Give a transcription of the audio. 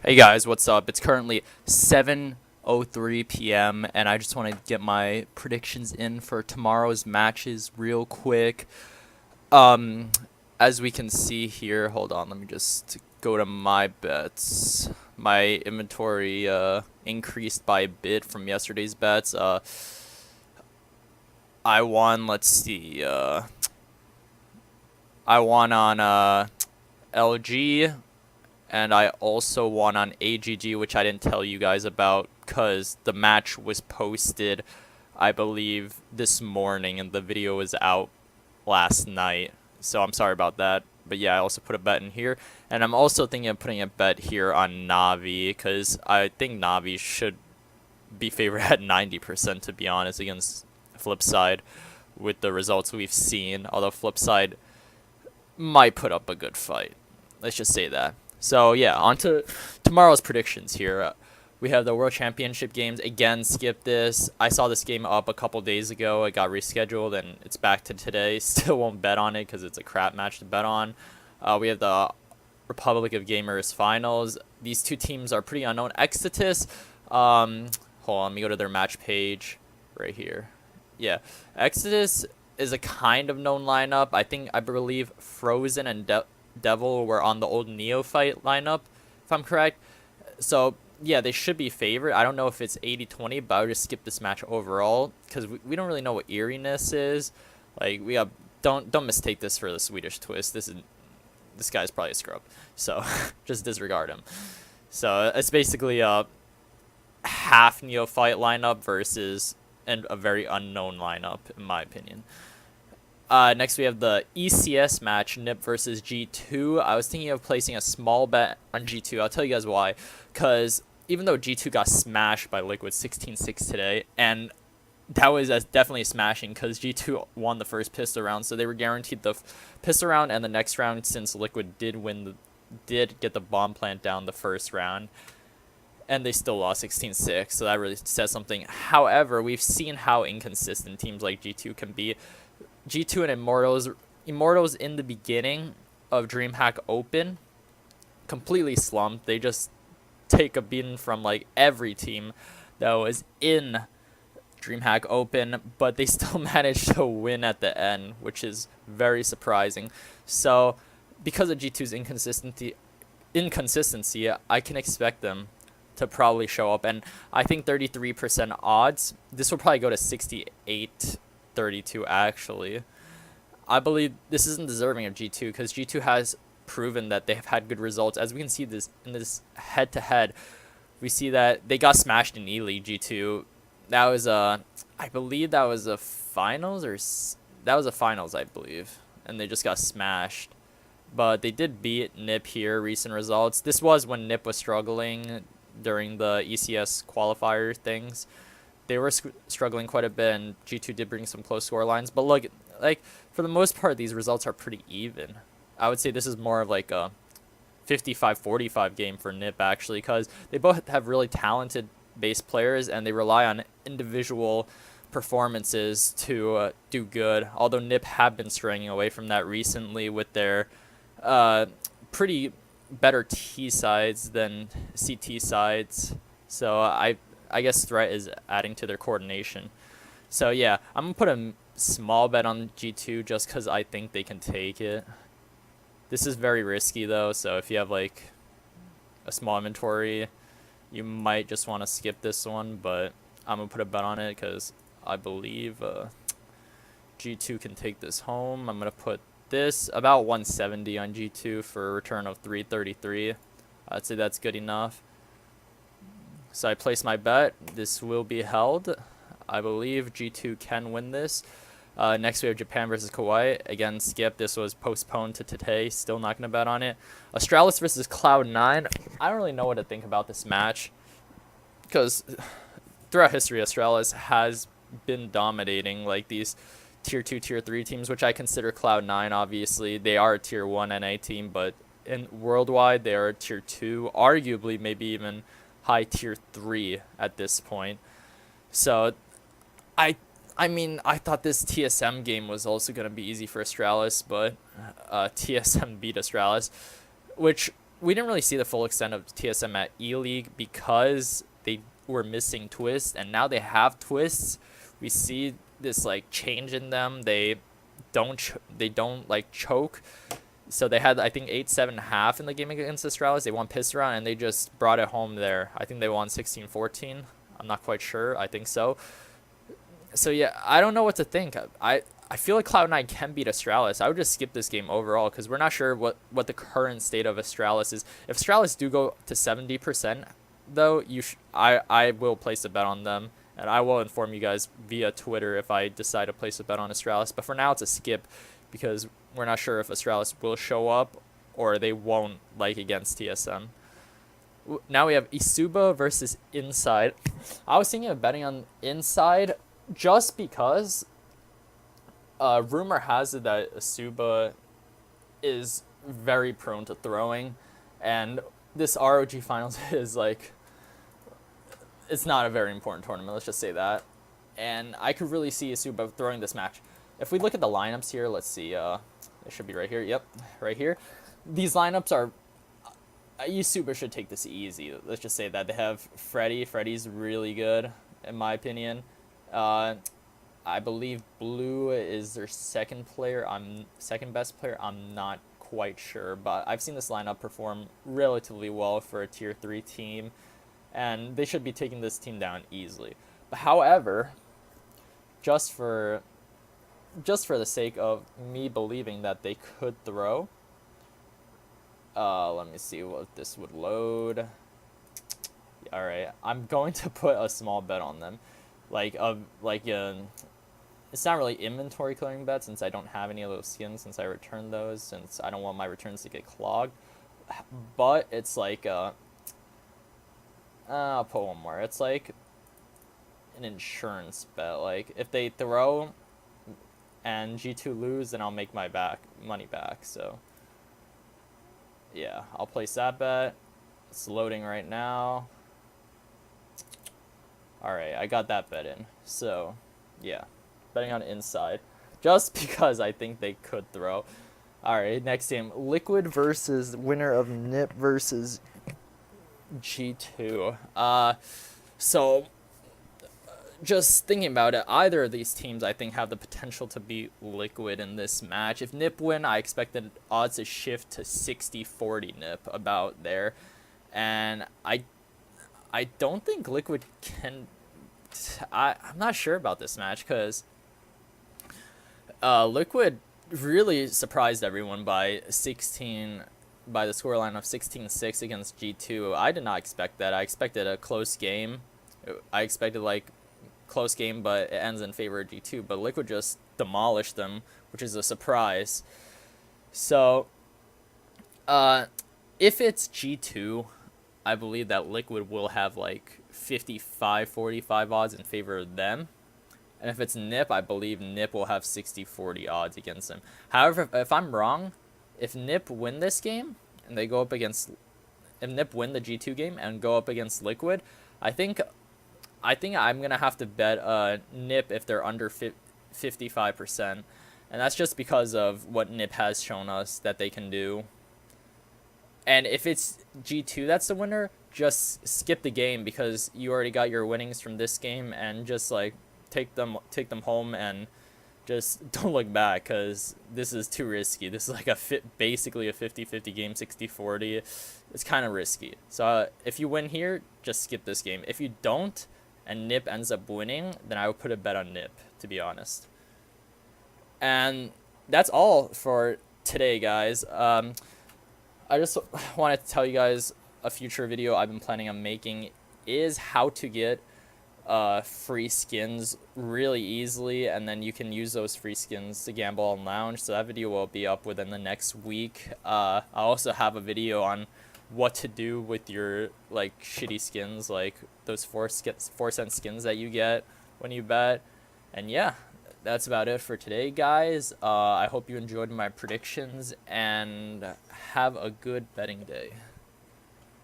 Hey guys, what's up? It's currently 7:03 p.m. and I just want to get my predictions in for tomorrow's matches real quick. Um, as we can see here, hold on, let me just go to my bets. My inventory increased by a bit from yesterday's bets. I won, let's see, I won on LG. And I also won on AGG, which I didn't tell you guys about because the match was posted, I believe, this morning, and the video was out last night. So I'm sorry about that. But yeah, I also put a bet in here. And I'm also thinking of putting a bet here on Navi because I think Navi should be favored at 90%, to be honest, against Flipside with the results we've seen. Although Flipside might put up a good fight. Let's just say that. So yeah, on to tomorrow's predictions here. We have the World Championship games. Again, skip this. I saw this game up a couple days ago. It got rescheduled, and it's back to today. Still won't bet on it because it's a crap match to bet on. We have the Republic of Gamers Finals. These two teams are pretty unknown. Exodus, hold on, let me go to their match page right here. Yeah, Exodus is a kind of known lineup. I believe Frozen and Devil were on the old Neophyte lineup, if I'm correct. So yeah, they should be favored. I don't know if it's 80-20, but I would just skip this match overall because we don't really know what eeriness is. Like we have don't mistake this for the Swedish twist. This guy's probably a scrub, so just disregard him. So it's basically a half Neophyte lineup versus a very unknown lineup, in my opinion. Next, we have the ECS match, NiP versus G2. I was thinking of placing a small bet on G2. I'll tell you guys why. Because even though G2 got smashed by Liquid 16-6 today, and that was definitely smashing because G2 won the first pistol round, so they were guaranteed the pistol round and the next round since Liquid did get the bomb plant down the first round. And they still lost 16-6, so that really says something. However, we've seen how inconsistent teams like G2 can be. G2 and Immortals in the beginning of DreamHack Open completely slumped. They just take a beating from like every team that was in DreamHack Open, but they still managed to win at the end, which is very surprising. So because of G2's inconsistency, I can expect them to probably show up, and I think 33% odds. This will probably go to 68-32 actually. I believe this isn't deserving of G2 because G2 has proven that they've had good results. As we can see this in this head-to-head, we see that they got smashed in E-League. G2, that was I believe that was a finals, I believe, and they just got smashed. But they did beat NiP here. Recent results. This was when NiP was struggling during the ECS qualifier things. They were struggling quite a bit, and G2 did bring some close score lines. But look, like, for the most part, these results are pretty even. I would say this is more of like a 55-45 game for NiP, actually, because they both have really talented base players, and they rely on individual performances to do good. Although NiP have been straying away from that recently with their pretty better T sides than CT sides. So I guess Threat is adding to their coordination. So yeah, I'm going to put a small bet on G2 just because I think they can take it. This is very risky though, so if you have like a small inventory, you might just want to skip this one, but I'm going to put a bet on it because I believe G2 can take this home. I'm going to put this about 170 on G2 for a return of 333. I'd say that's good enough. So I place my bet. This will be held. I believe G2 can win this. Next we have Japan versus Kuwait. Again, skip. This was postponed to today. Still not going to bet on it. Astralis versus Cloud9. I don't really know what to think about this match because throughout history, Astralis has been dominating like these Tier 2, Tier 3 teams, which I consider Cloud9, obviously. They are a Tier 1 NA team, but in worldwide, they are a Tier 2, arguably maybe even high Tier 3 at this point. So I mean, I thought this TSM game was also going to be easy for Astralis, but TSM beat Astralis, which we didn't really see the full extent of TSM at E-League because they were missing twists, and now they have twists. We see this like change in them. They don't like choke. So they had, I think, 8-7.5 in the game against Astralis. They won piss round, and they just brought it home there. I think they won 16-14. I'm not quite sure. I think so. So yeah, I don't know what to think. I feel like Cloud9 can beat Astralis. I would just skip this game overall because we're not sure what the current state of Astralis is. If Astralis do go to 70%, though, I will place a bet on them, and I will inform you guys via Twitter if I decide to place a bet on Astralis. But for now, it's a skip because we're not sure if Astralis will show up or they won't, like against TSM. Now we have Isuba versus Inside. I was thinking of betting on Inside just because rumor has it that Isuba is very prone to throwing, and this ROG Finals is like, it's not a very important tournament, let's just say that. And I could really see Isuba throwing this match. If we look at the lineups here, let's see, it should be right here. Yep, right here. These lineups are, Isuba should take this easy. Let's just say that they have Freddy. Freddy's really good, in my opinion. I believe Blue is their second best player. I'm not quite sure, but I've seen this lineup perform relatively well for a tier 3 team, and they should be taking this team down easily. But however, just for the sake of me believing that they could throw, let me see what this would load. All right, I'm going to put a small bet on them, it's not really inventory clearing bet since I don't have any of those skins since I returned those, since I don't want my returns to get clogged. But it's like I'll put one more. It's like an insurance bet. Like if they throw and G2 lose, then I'll make my money back. So yeah, I'll place that bet. It's loading right now. Alright, I got that bet in. So yeah, betting on Inside just because I think they could throw. Alright, next game, Liquid versus winner of NiP versus G2. So just thinking about it, either of these teams I think have the potential to beat Liquid in this match. If NiP win, I expect the odds to shift to 60-40 NiP, about there. And I don't think Liquid can. I'm not sure about this match because Liquid really surprised everyone by the scoreline of 16-6 against G2. I did not expect that. I expected a close game. I expected like close game, but it ends in favor of G2. But Liquid just demolished them, which is a surprise. So if it's G2, I believe that Liquid will have like 55-45 odds in favor of them. And if it's NiP, I believe NiP will have 60-40 odds against them. However, if I'm wrong, if NiP win this game and they go up against, if NiP win the G2 game and go up against Liquid, I think I'm gonna have to bet NiP if they're under 55%, and that's just because of what NiP has shown us that they can do. And if it's G2 that's the winner, just skip the game because you already got your winnings from this game, and just like take them home and just don't look back because this is too risky. This is like basically a 50-50 game, 60-40. It's kind of risky. So if you win here, just skip this game. If you don't and NiP ends up winning, then I would put a bet on NiP, to be honest. And that's all for today, guys. I just wanted to tell you guys a future video I've been planning on making is how to get free skins really easily, and then you can use those free skins to gamble on Lounge. So that video will be up within the next week. I also have a video on what to do with your like shitty skins, like those 4-cent skins that you get when you bet. And yeah, that's about it for today, guys. I hope you enjoyed my predictions, and have a good betting day.